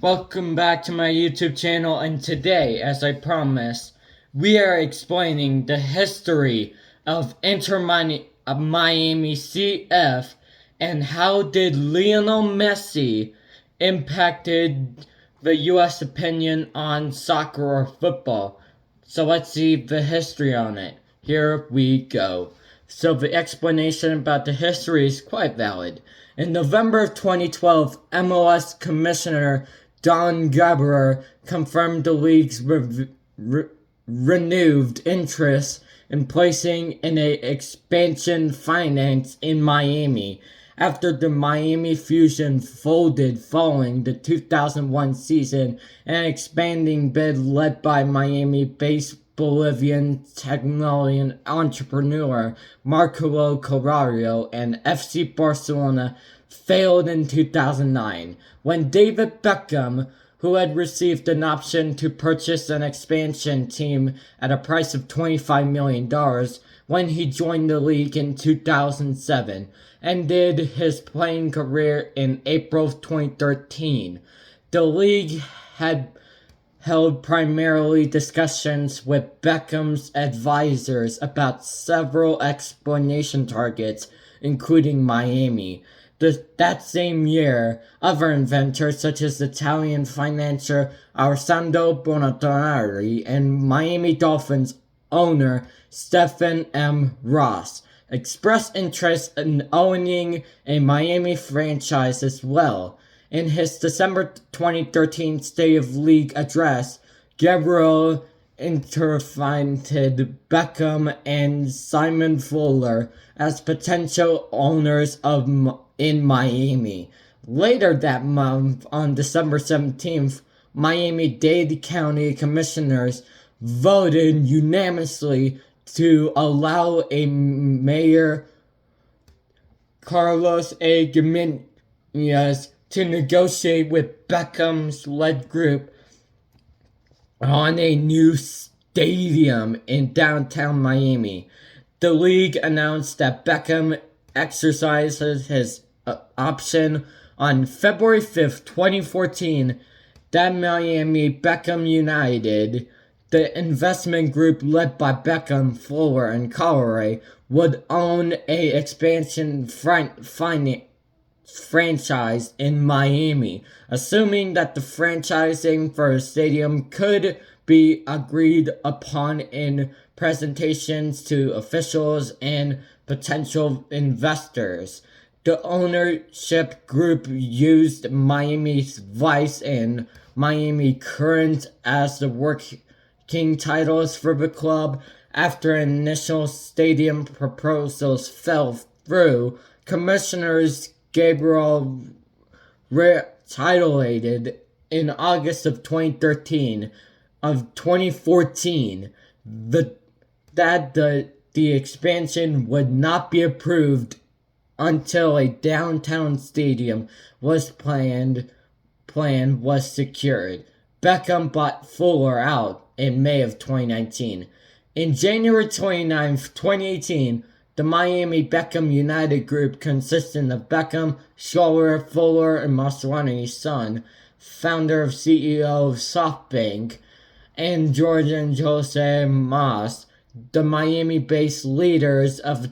Welcome back to my YouTube channel, and today, as I promised, we are explaining the history of Inter Miami CF and how did Lionel Messi impacted the US opinion on soccer or football. So let's see the history on it. Here we go. So the explanation about the history is quite valid. In November of 2012, MLS Commissioner Don Garber confirmed the league's renewed interest in placing in a expansion finance in Miami after the Miami Fusion folded following the 2001 season. An expanding bid led by Miami-based Bolivian technology entrepreneur Marcelo Corrario and FC Barcelona failed in 2009, when David Beckham, who had received an option to purchase an expansion team at a price of $25 million when he joined the league in 2007, ended his playing career in April of 2013. The league had held primarily discussions with Beckham's advisors about several explanation targets, including Miami. That same year, other inventors such as Italian financier Alessandro Bonatonari and Miami Dolphins owner Stephen M. Ross expressed interest in owning a Miami franchise as well. In his December 2013 State of League address, Gabriel interviewed Beckham and Simon Fuller as potential owners in Miami. Later that month, on December 17th, Miami-Dade County Commissioners voted unanimously to allow a Mayor Carlos A. Gimenez to negotiate with Beckham's led group on a new stadium in downtown Miami. The league announced that Beckham exercises his option on February 5th, 2014, that Miami Beckham United, the investment group led by Beckham, Fuller, and Colleray, would own a expansion franchise in Miami, assuming that the franchising for a stadium could be agreed upon in presentations to officials and potential investors. The ownership group used Miami's Vice and Miami Current as the working titles for the club. After initial stadium proposals fell through, commissioners Gabriel retaliated in August of 2013 of 2014 that the expansion would not be approved until a downtown stadium plan was secured. Beckham bought Fuller out in May of 2019. In January 29th, 2018, the Miami Beckham United group, consisting of Beckham, Scholler, Fuller, and Maserani's son, founder and CEO of SoftBank, and George and Jose Mas, the Miami-based leaders of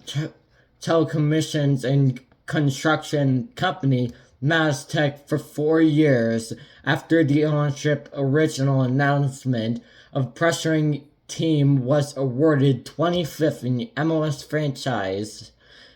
telecommunications and construction company Maztec for 4 years after the ownership original announcement of pressuring team was awarded 25th in the MLS franchise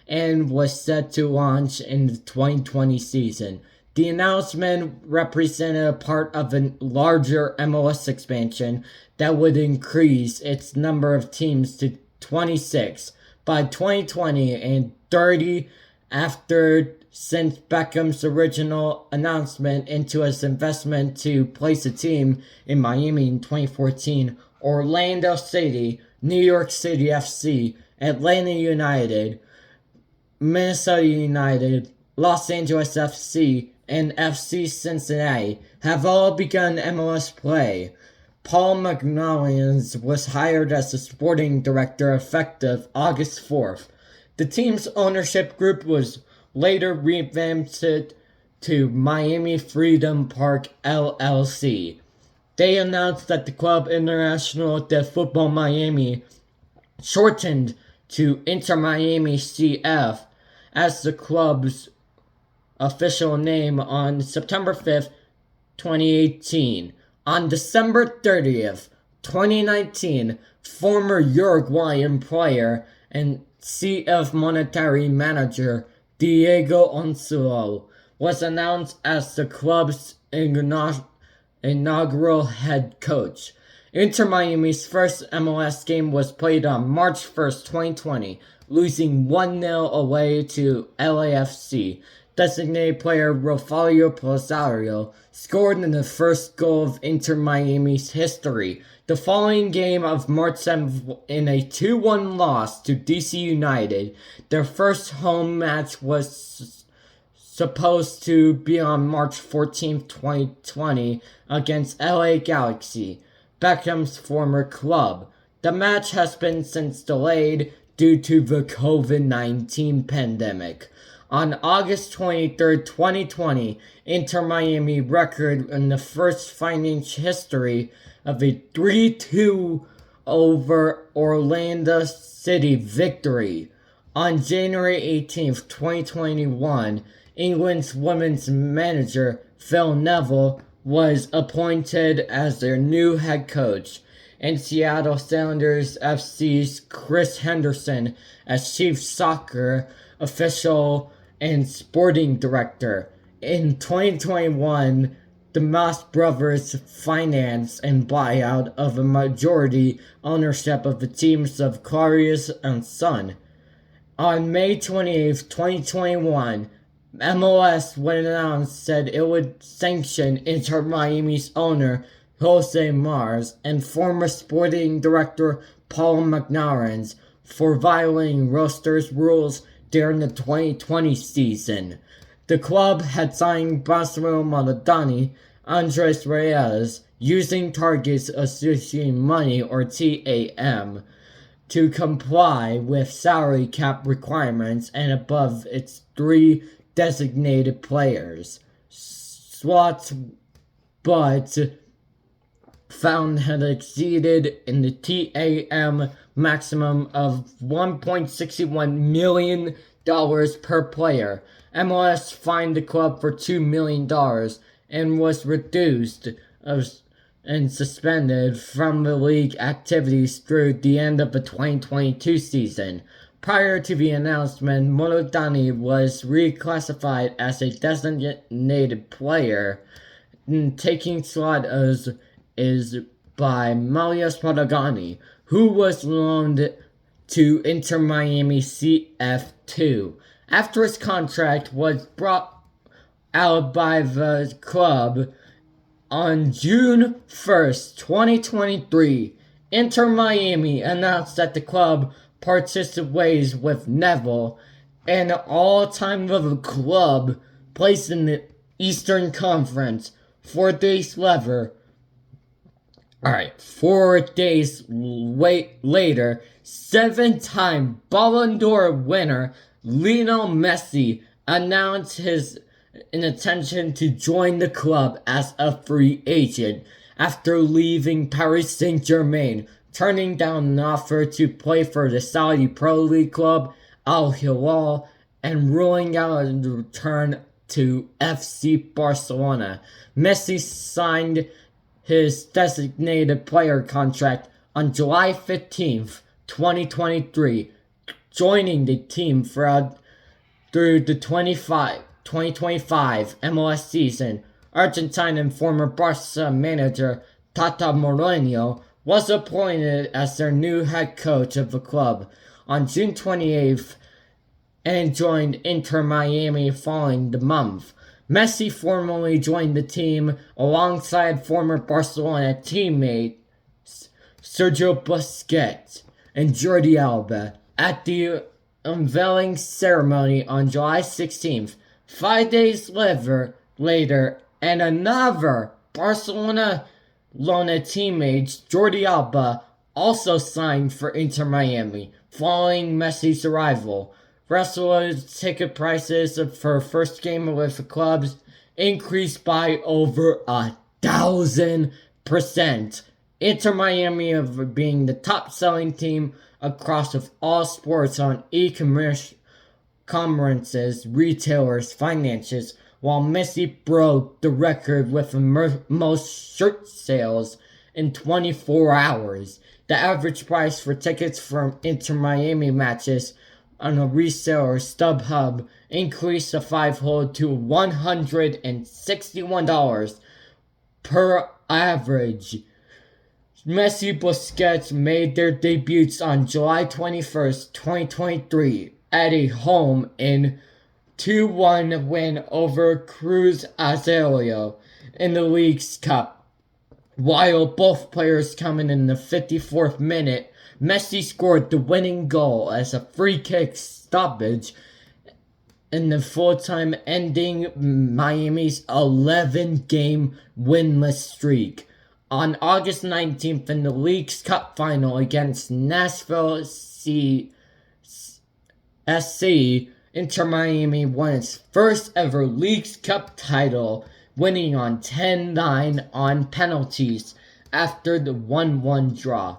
and was set to launch in the 2020 season. The announcement represented a part of a larger MLS expansion that would increase its number of teams to 26 by 2020 and 30 after since Beckham's original announcement into his investment to place a team in Miami in 2014. Orlando City, New York City FC, Atlanta United, Minnesota United, Los Angeles FC, and FC Cincinnati have all begun MLS play. Paul McNally was hired as the sporting director effective August 4th. The team's ownership group was later revamped to Miami Freedom Park LLC. They announced that the Club International de Football Miami, shortened to Inter Miami CF, as the club's official name on September 5th, 2018. On December 30th, 2019, former Uruguayan player and CF Monetary manager Diego Onsulo was announced as the club's inaugural head coach. Inter Miami's first MLS game was played on March 1st, 2020, losing 1-0 away to LAFC. Designated player Rafael Pizarro scored in the first goal of Inter Miami's history. The following game of March 7th in a 2-1 loss to DC United. Their first home match was supposed to be on March 14th, 2020 against LA Galaxy, Beckham's former club. The match has been since delayed due to the COVID-19 pandemic. On August 23, 2020, Inter Miami recorded in the first financial history of a 3-2 over Orlando City victory. On January 18, 2021, England's women's manager, Phil Neville, was appointed as their new head coach, and Seattle Sounders FC's Chris Henderson as chief soccer official and sporting director. In 2021, the Moss brothers financed and buyout of a majority ownership of the teams of Clarius and Son. On May 28, 2021, MLS, when announced, said it would sanction Inter Miami's owner, Jose Mars, and former sporting director Paul McNarens for violating roster's rules during the 2020 season. The club had signed Barcelona Maldini, Andres Reyes, using Target's Associated Money or TAM to comply with salary cap requirements and above its 3 designated players. Slots, but found had exceeded in the TAM maximum of $1.61 million per player. MLS fined the club for $2 million and was reduced and suspended from the league activities through the end of the 2022 season. Prior to the announcement, Molodani was reclassified as a designated player, taking slot as is by Malias Patagani, who was loaned to Inter Miami CF2. After his contract was brought out by the club on June 1st, 2023, Inter Miami announced that the club parted ways with Neville, and all-time of the club placed in the Eastern Conference 4 days later. 4 days later, 7-time Ballon d'Or winner Lionel Messi announced his intention to join the club as a free agent after leaving Paris Saint-Germain, turning down an offer to play for the Saudi Pro League club Al Hilal and ruling out a return to FC Barcelona. Messi signed his designated player contract on July 15th, 2023, joining the team through the 2025 MLS season. Argentine and former Barca manager Tata Moreno was appointed as their new head coach of the club on June 28th and joined Inter Miami following the month. Messi formally joined the team alongside former Barcelona teammates Sergio Busquets and Jordi Alba at the unveiling ceremony on July 16th. 5 days later, and another Barcelona teammate, Jordi Alba, also signed for Inter Miami following Messi's arrival. Wrestlers' ticket prices for first game with the clubs increased by over 1,000%. Inter Miami of being the top selling team across of all sports on e-commerce conferences, retailers, finances, while Messi broke the record with the most shirt sales in 24 hours. The average price for tickets from Inter Miami matches on a reseller StubHub increased a fivefold to $161 per average. Messi Busquets made their debuts on July 21st, 2023 at a home in 2-1 win over Cruz Azul in the League's Cup. While both players coming in the 54th minute, Messi scored the winning goal as a free kick stoppage in the full-time, ending Miami's 11-game winless streak. On August 19th in the League's Cup final against Nashville SC, Inter Miami won its first ever League's Cup title, winning on 10-9 on penalties after the 1-1 draw.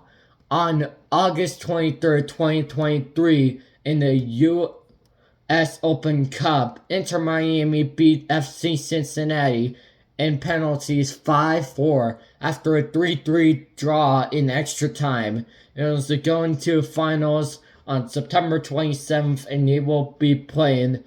On August 23rd, 2023, in the U.S. Open Cup, Inter Miami beat FC Cincinnati in penalties 5-4 after a 3-3 draw in extra time. It was going to finals on September 27th, and they will be playing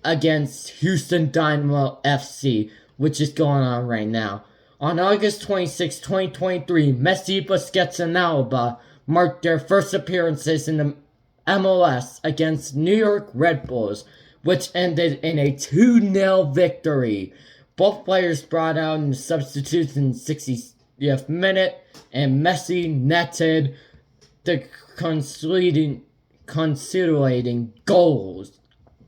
against Houston Dynamo FC, which is going on right now. On August 26, 2023, Messi, Busquets, and Alba marked their first appearances in the MLS against New York Red Bulls, which ended in a 2-0 victory. Both players brought out in the substitutes in the 60th minute, and Messi netted the consolidating goals.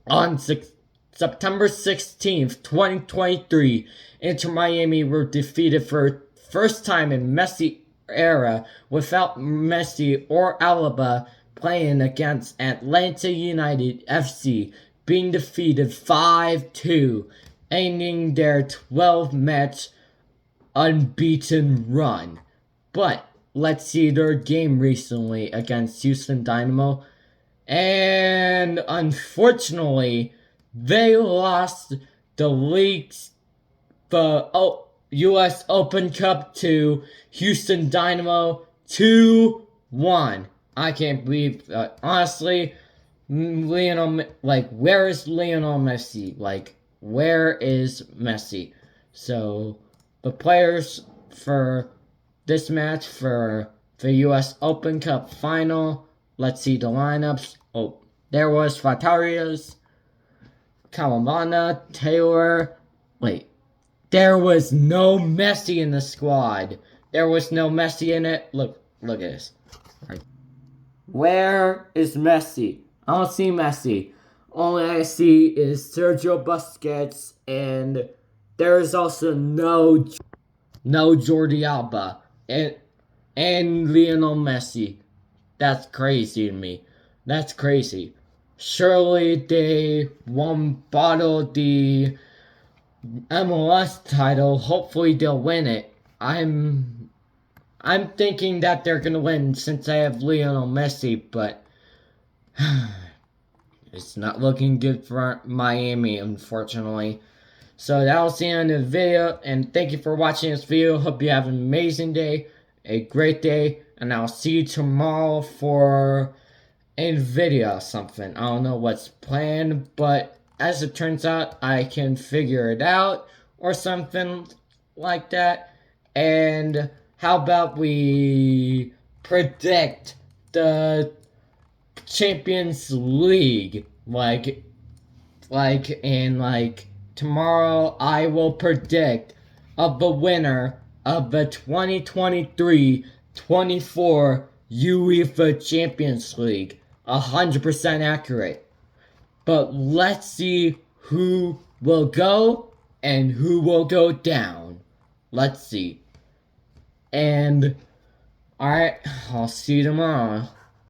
On September 16th, 2023, Inter Miami were defeated for the first time in Messi era without Messi or Alaba playing against Atlanta United FC, being defeated 5-2, ending their 12-match unbeaten run. But let's see their game recently against Houston Dynamo, and unfortunately, they lost the U.S. Open Cup to Houston Dynamo 2-1. I can't believe, honestly, where is Lionel Messi? Where is Messi? So, the players for this match for the U.S. Open Cup final, let's see the lineups. Oh, there was Fatarias, Calamana, Taylor. There was no Messi in the squad. There was no Messi in it. Look at this. Where is Messi? I don't see Messi. All I see is Sergio Busquets, and there is also no Jordi Alba and Lionel Messi. That's crazy to me. That's crazy. Surely they won't bottle the MLS title. Hopefully they'll win it. I'm thinking that they're gonna win since I have Lionel Messi, but it's not looking good for Miami, unfortunately. So that was the end of the video, and thank you for watching this video. Hope you have an amazing day, a great day, and I'll see you tomorrow for a video or something. I don't know what's planned, but as it turns out, I can figure it out or something like that. And how about we predict the Champions League? Tomorrow I will predict of the winner of the 2023-24 UEFA Champions League. 100% accurate. But let's see who will go and who will go down. Let's see. And, alright, I'll see you tomorrow.